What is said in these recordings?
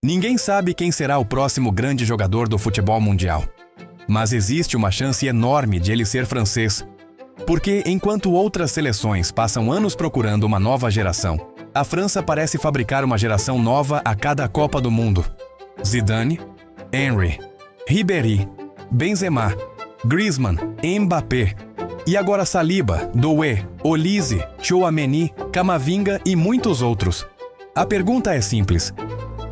Ninguém sabe quem será o próximo grande jogador do futebol mundial. Mas existe uma chance enorme de ele ser francês. Porque, enquanto outras seleções passam anos procurando uma nova geração, a França parece fabricar uma geração nova a cada Copa do Mundo. Zidane, Henry, Ribéry, Benzema, Griezmann, Mbappé. E agora Saliba, Doué, Olise, Tchouaméni, Camavinga e muitos outros. A pergunta é simples.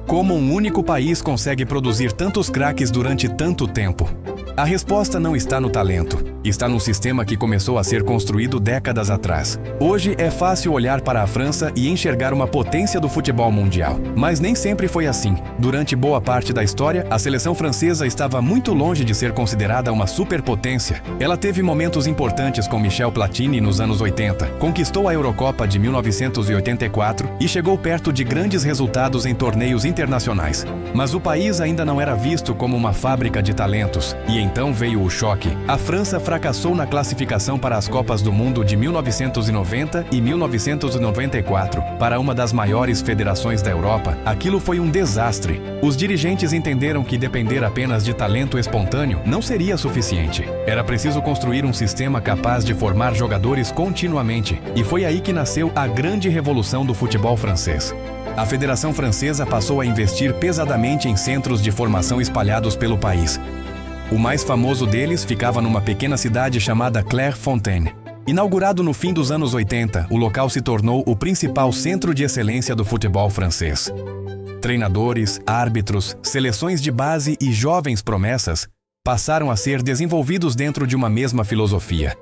Como um único país consegue produzir tantos craques durante tanto tempo? A resposta não está no talento. Está num sistema que começou a ser construído décadas atrás. Hoje é fácil olhar para a França e enxergar uma potência do futebol mundial. Mas nem sempre foi assim. Durante boa parte da história, a seleção francesa estava muito longe de ser considerada uma superpotência. Ela teve momentos importantes com Michel Platini nos anos 80, conquistou a Eurocopa de 1984 e chegou perto de grandes resultados em torneios internacionais. Mas o país ainda não era visto como uma fábrica de talentos. E então veio o choque. A França fracassou na classificação para as Copas do Mundo de 1990 e 1994. Para uma das maiores federações da Europa, aquilo foi um desastre. Os dirigentes entenderam que depender apenas de talento espontâneo não seria suficiente. Era preciso construir um sistema capaz de formar jogadores continuamente. E foi aí que nasceu a grande revolução do futebol francês. A Federação Francesa passou a investir pesadamente em centros de formação espalhados pelo país. O mais famoso deles ficava numa pequena cidade chamada Clairefontaine. Inaugurado no fim dos anos 80, o local se tornou o principal centro de excelência do futebol francês. Treinadores, árbitros, seleções de base e jovens promessas passaram a ser desenvolvidos dentro de uma mesma filosofia.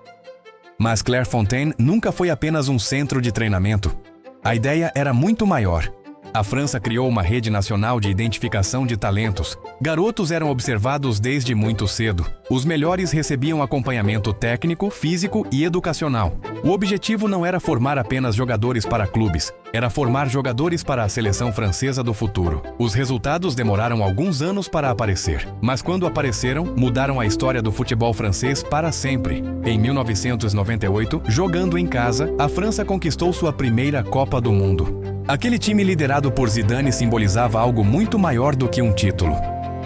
Mas Clairefontaine nunca foi apenas um centro de treinamento. A ideia era muito maior. A França criou uma rede nacional de identificação de talentos. Garotos eram observados desde muito cedo. Os melhores recebiam acompanhamento técnico, físico e educacional. O objetivo não era formar apenas jogadores para clubes, era formar jogadores para a seleção francesa do futuro. Os resultados demoraram alguns anos para aparecer, mas quando apareceram, mudaram a história do futebol francês para sempre. Em 1998, jogando em casa, a França conquistou sua primeira Copa do Mundo. Aquele time liderado por Zidane simbolizava algo muito maior do que um título.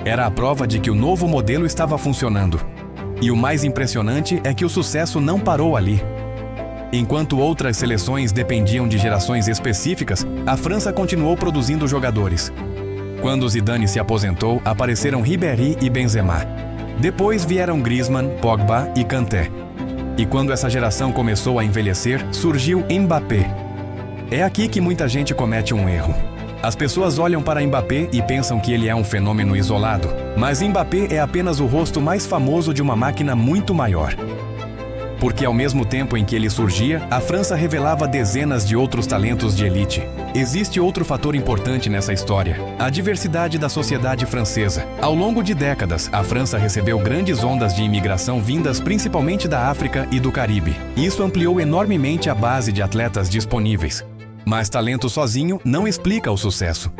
Era a prova de que o novo modelo estava funcionando. E o mais impressionante é que o sucesso não parou ali. Enquanto outras seleções dependiam de gerações específicas, a França continuou produzindo jogadores. Quando Zidane se aposentou, apareceram Ribéry e Benzema. Depois vieram Griezmann, Pogba e Kanté. E quando essa geração começou a envelhecer, surgiu Mbappé. É aqui que muita gente comete um erro. As pessoas olham para Mbappé e pensam que ele é um fenômeno isolado, mas Mbappé é apenas o rosto mais famoso de uma máquina muito maior. Porque ao mesmo tempo em que ele surgia, a França revelava dezenas de outros talentos de elite. Existe outro fator importante nessa história: a diversidade da sociedade francesa. Ao longo de décadas, a França recebeu grandes ondas de imigração vindas principalmente da África e do Caribe. Isso ampliou enormemente a base de atletas disponíveis. Mas talento sozinho não explica o sucesso.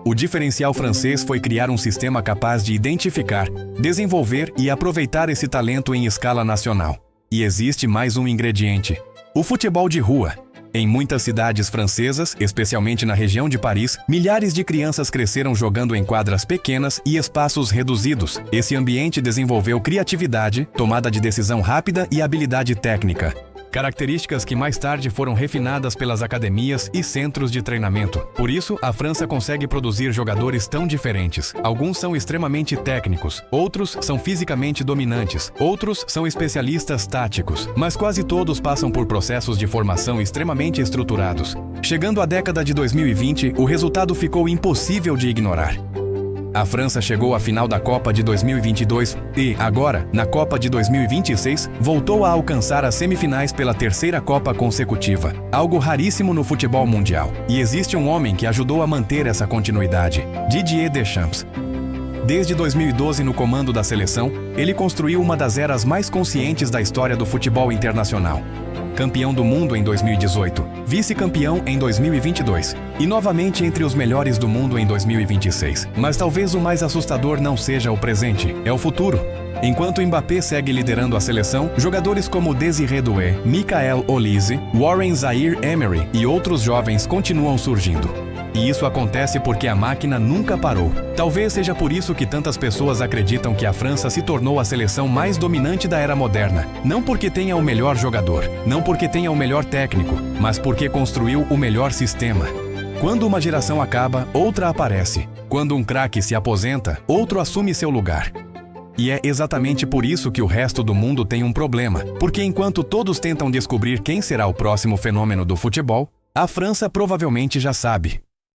O diferencial francês foi criar um sistema capaz de identificar, desenvolver e aproveitar esse talento em escala nacional. E existe mais um ingrediente: o futebol de rua. Em muitas cidades francesas, especialmente na região de Paris, milhares de crianças cresceram jogando em quadras pequenas e espaços reduzidos. Esse ambiente desenvolveu criatividade, tomada de decisão rápida e habilidade técnica. Características que mais tarde foram refinadas pelas academias e centros de treinamento. Por isso, a França consegue produzir jogadores tão diferentes. Alguns são extremamente técnicos, outros são fisicamente dominantes, outros são especialistas táticos, mas quase todos passam por processos de formação extremamente estruturados. Chegando à década de 2020, o resultado ficou impossível de ignorar. A França chegou à final da Copa de 2022 e, agora, na Copa de 2026, voltou a alcançar as semifinais pela terceira Copa consecutiva, algo raríssimo no futebol mundial. E existe um homem que ajudou a manter essa continuidade: Didier Deschamps. Desde 2012 no comando da seleção, ele construiu uma das eras mais conscientes da história do futebol internacional. Campeão do mundo em 2018, vice-campeão em 2022 e novamente entre os melhores do mundo em 2026. Mas talvez o mais assustador não seja o presente, é o futuro. Enquanto Mbappé segue liderando a seleção, jogadores como Désiré Doué, Michael Olise, Warren Zaïre Emery e outros jovens continuam surgindo. E isso acontece porque a máquina nunca parou. Talvez seja por isso que tantas pessoas acreditam que a França se tornou a seleção mais dominante da era moderna. Não porque tenha o melhor jogador, não porque tenha o melhor técnico, mas porque construiu o melhor sistema. Quando uma geração acaba, outra aparece. Quando um craque se aposenta, outro assume seu lugar. E é exatamente por isso que o resto do mundo tem um problema. Porque enquanto todos tentam descobrir quem será o próximo fenômeno do futebol, a França provavelmente já sabe.